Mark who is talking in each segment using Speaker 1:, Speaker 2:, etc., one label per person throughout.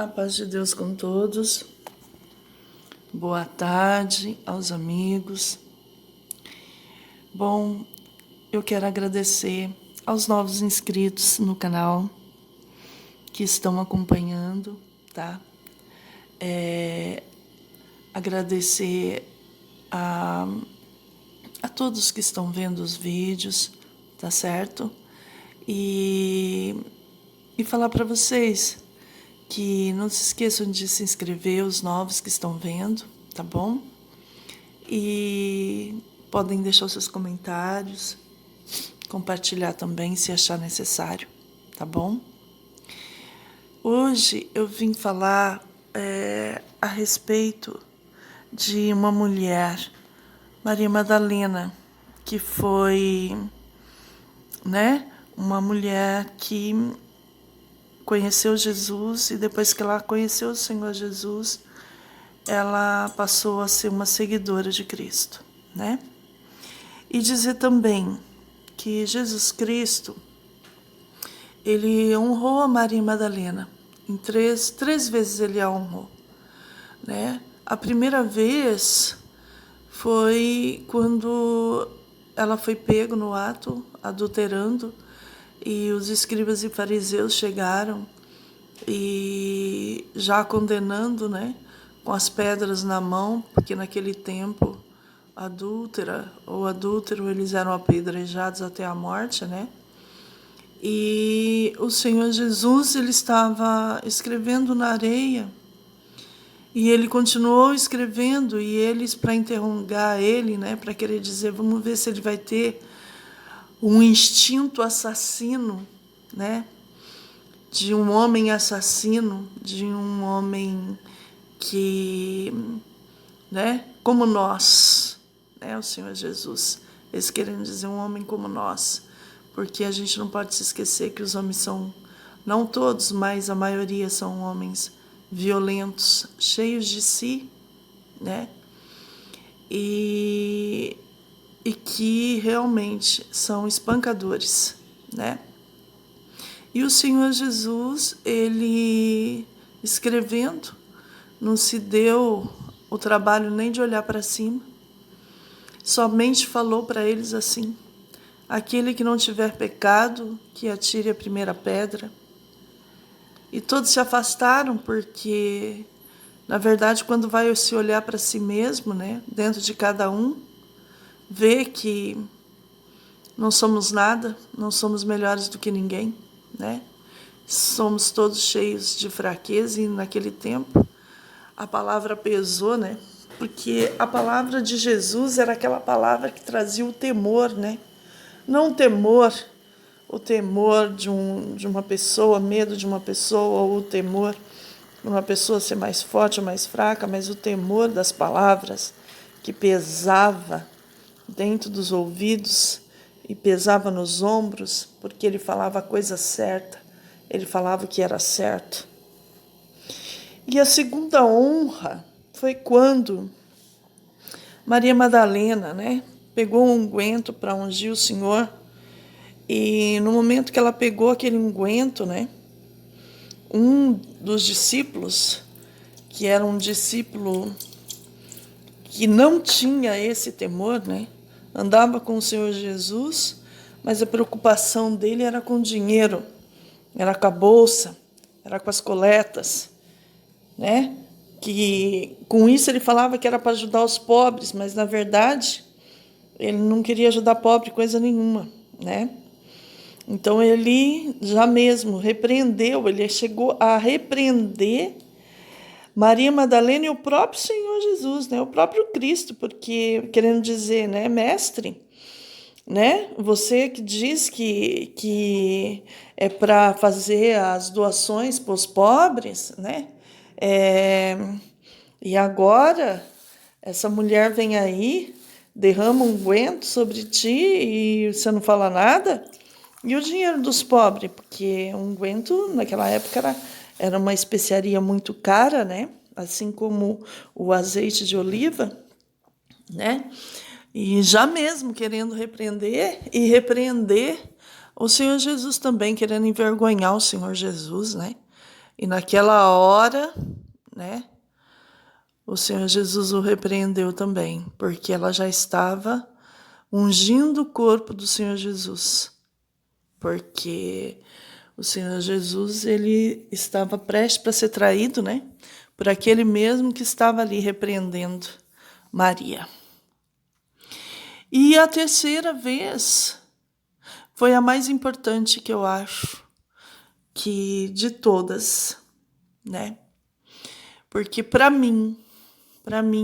Speaker 1: A paz de Deus com todos. Boa tarde aos amigos. Bom, eu quero agradecer aos novos inscritos no canal que estão acompanhando, tá? Agradecer a todos que estão vendo os vídeos, tá certo? E falar para vocês que não se esqueçam de se inscrever, os novos que estão vendo, tá bom? E podem deixar os seus comentários, compartilhar também se achar necessário, tá bom? Hoje eu vim falar a respeito de uma mulher, Maria Madalena, que foi, uma mulher que conheceu Jesus e depois que ela conheceu o Senhor Jesus, ela passou a ser uma seguidora de Cristo, né? E dizer também que Jesus Cristo, ele honrou a Maria Madalena. Em três vezes ele a honrou, né? A primeira vez foi quando ela foi pego no ato, adulterando, e os escribas e fariseus chegaram e já condenando, né, com as pedras na mão, porque naquele tempo adúltera ou adúltero eles eram apedrejados até a morte, né? E o Senhor Jesus, ele estava escrevendo na areia e ele continuou escrevendo, e eles, para interrogar ele, né, para querer dizer, vamos ver se ele vai ter um instinto assassino, né, de um homem assassino, de um homem que, né, como nós, né, o Senhor Jesus, eles querem dizer um homem como nós, porque a gente não pode se esquecer que os homens são, não todos, mas a maioria são homens violentos, cheios de si, né, e que realmente são espancadores, né? E o Senhor Jesus, ele escrevendo, não se deu o trabalho nem de olhar para cima, somente falou para eles assim: aquele que não tiver pecado, que atire a primeira pedra. E todos se afastaram, porque, na verdade, quando vai se olhar para si mesmo, né, dentro de cada um, vê que não somos nada, não somos melhores do que ninguém, né? Somos todos cheios de fraqueza, e naquele tempo a palavra pesou, né? Porque a palavra de Jesus era aquela palavra que trazia o temor, né? Não o temor de uma pessoa, medo de uma pessoa, ou o temor de uma pessoa ser mais forte ou mais fraca, mas o temor das palavras que pesava dentro dos ouvidos e pesava nos ombros, porque ele falava a coisa certa, ele falava o que era certo. E a segunda honra foi quando Maria Madalena, né, pegou um unguento para ungir o Senhor, e no momento que ela pegou aquele unguento, né, um dos discípulos, que era um discípulo que não tinha esse temor, né, andava com o Senhor Jesus, mas a preocupação dele era com o dinheiro, era com a bolsa, era com as coletas, né? Que com isso ele falava que era para ajudar os pobres, mas na verdade ele não queria ajudar pobre coisa nenhuma, né? Então ele já mesmo repreendeu, ele chegou a repreender Maria Madalena e o próprio Senhor Jesus, né? O próprio Cristo, porque querendo dizer, né, mestre, né? Você que diz que é para fazer as doações para os pobres, né? E agora essa mulher vem aí, derrama um unguento sobre ti e você não fala nada? E o dinheiro dos pobres? Porque o unguento naquela época era uma especiaria muito cara, né? Assim como o azeite de oliva, né? E já mesmo querendo repreender o Senhor Jesus também, querendo envergonhar o Senhor Jesus, né? E naquela hora, né, o Senhor Jesus o repreendeu também, porque ela já estava ungindo o corpo do Senhor Jesus. Porque o Senhor Jesus, ele estava prestes para ser traído, né, por aquele mesmo que estava ali repreendendo Maria. E a terceira vez foi a mais importante que eu acho, que de todas, né? Porque para mim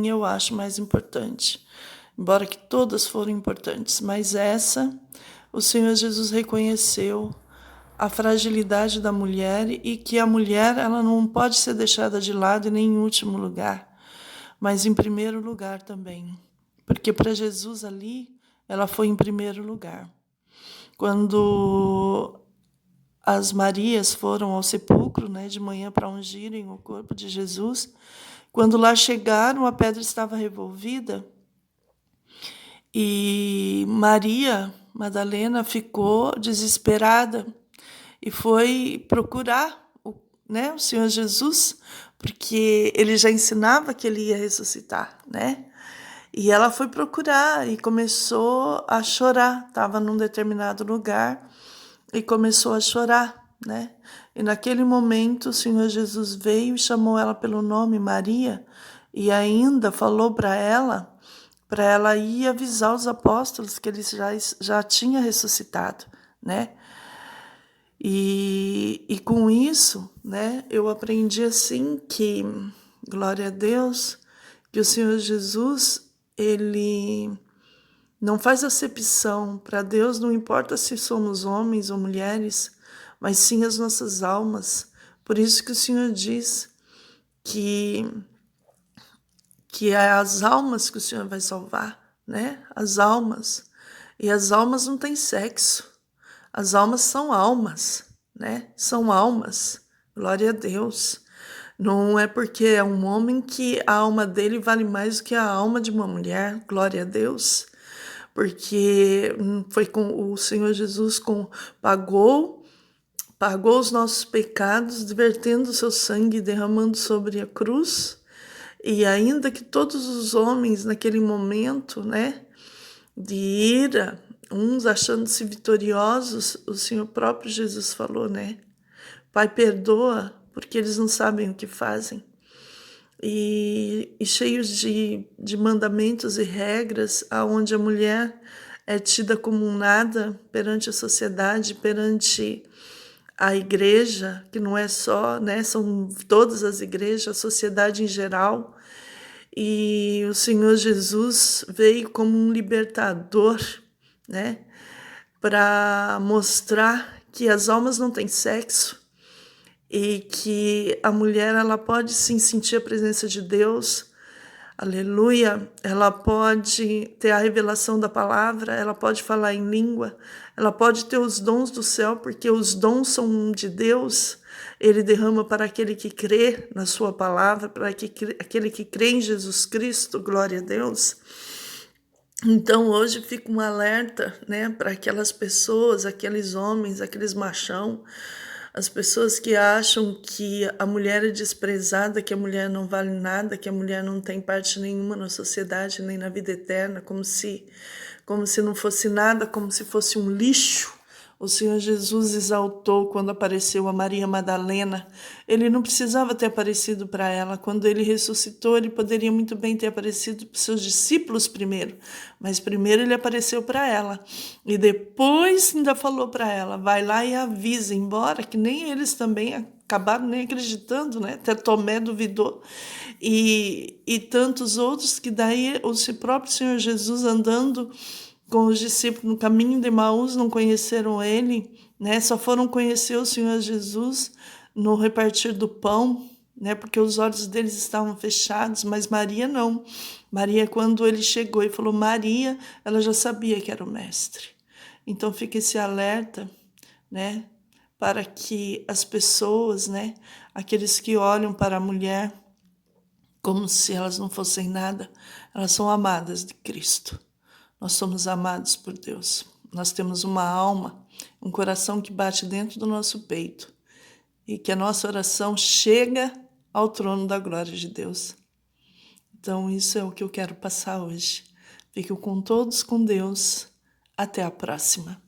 Speaker 1: eu acho mais importante. Embora que todas foram importantes, mas essa, o Senhor Jesus reconheceu a fragilidade da mulher e que a mulher, ela não pode ser deixada de lado nem em último lugar, mas em primeiro lugar também. Porque para Jesus ali, ela foi em primeiro lugar. Quando as Marias foram ao sepulcro, né, de manhã para ungirem o corpo de Jesus, quando lá chegaram, a pedra estava revolvida e Maria Madalena ficou desesperada e foi procurar o Senhor Jesus, porque ele já ensinava que ele ia ressuscitar, né? E ela foi procurar e começou a chorar. Estava num determinado lugar e começou a chorar, né? E naquele momento o Senhor Jesus veio e chamou ela pelo nome Maria e ainda falou para ela ir avisar os apóstolos que ele já tinha ressuscitado, né? E com isso, né, eu aprendi assim que, glória a Deus, que o Senhor Jesus, ele não faz acepção. Para Deus não importa se somos homens ou mulheres, mas sim as nossas almas. Por isso que o Senhor diz que é as almas que o Senhor vai salvar, né? As almas. E as almas não têm sexo. As almas são almas, né? São almas. Glória a Deus. Não é porque é um homem que a alma dele vale mais do que a alma de uma mulher. Glória a Deus. Porque foi com o Senhor Jesus pagou os nossos pecados, vertendo o seu sangue, derramando sobre a cruz. E ainda que todos os homens naquele momento, né, de ira, uns achando-se vitoriosos, o Senhor próprio Jesus falou, né? Pai, perdoa, porque eles não sabem o que fazem. E cheios de mandamentos e regras, aonde a mulher é tida como um nada perante a sociedade, perante a igreja, que não é só, né? São todas as igrejas, a sociedade em geral. E o Senhor Jesus veio como um libertador, né? Para mostrar que as almas não têm sexo e que a mulher, ela pode sim sentir a presença de Deus, aleluia, ela pode ter a revelação da palavra, ela pode falar em língua, ela pode ter os dons do céu, porque os dons são de Deus. Ele derrama para aquele que crê na sua palavra, para aquele que crê em Jesus Cristo, glória a Deus. Então hoje fica um alerta, né, para aquelas pessoas, aqueles homens, aqueles machão, as pessoas que acham que a mulher é desprezada, que a mulher não vale nada, que a mulher não tem parte nenhuma na sociedade, nem na vida eterna, como se não fosse nada, como se fosse um lixo. O Senhor Jesus exaltou quando apareceu a Maria Madalena. Ele não precisava ter aparecido para ela. Quando ele ressuscitou, ele poderia muito bem ter aparecido para os seus discípulos primeiro. Mas primeiro ele apareceu para ela. E depois ainda falou para ela, vai lá e avisa, embora que nem eles também acabaram nem acreditando, né? Até Tomé duvidou. E tantos outros que daí o próprio Senhor Jesus andando com os discípulos no caminho de Emaús, não conheceram ele, né? Só foram conhecer o Senhor Jesus no repartir do pão, né? Porque os olhos deles estavam fechados, mas Maria não. Maria, quando ele chegou e falou Maria, ela já sabia que era o mestre. Então fica esse alerta, né? Para que as pessoas, né? Aqueles que olham para a mulher como se elas não fossem nada, elas são amadas de Cristo. Nós somos amados por Deus. Nós temos uma alma, um coração que bate dentro do nosso peito. e que a nossa oração chega ao trono da glória de Deus. Então, isso é o que eu quero passar hoje. Fico com todos com Deus. Até a próxima.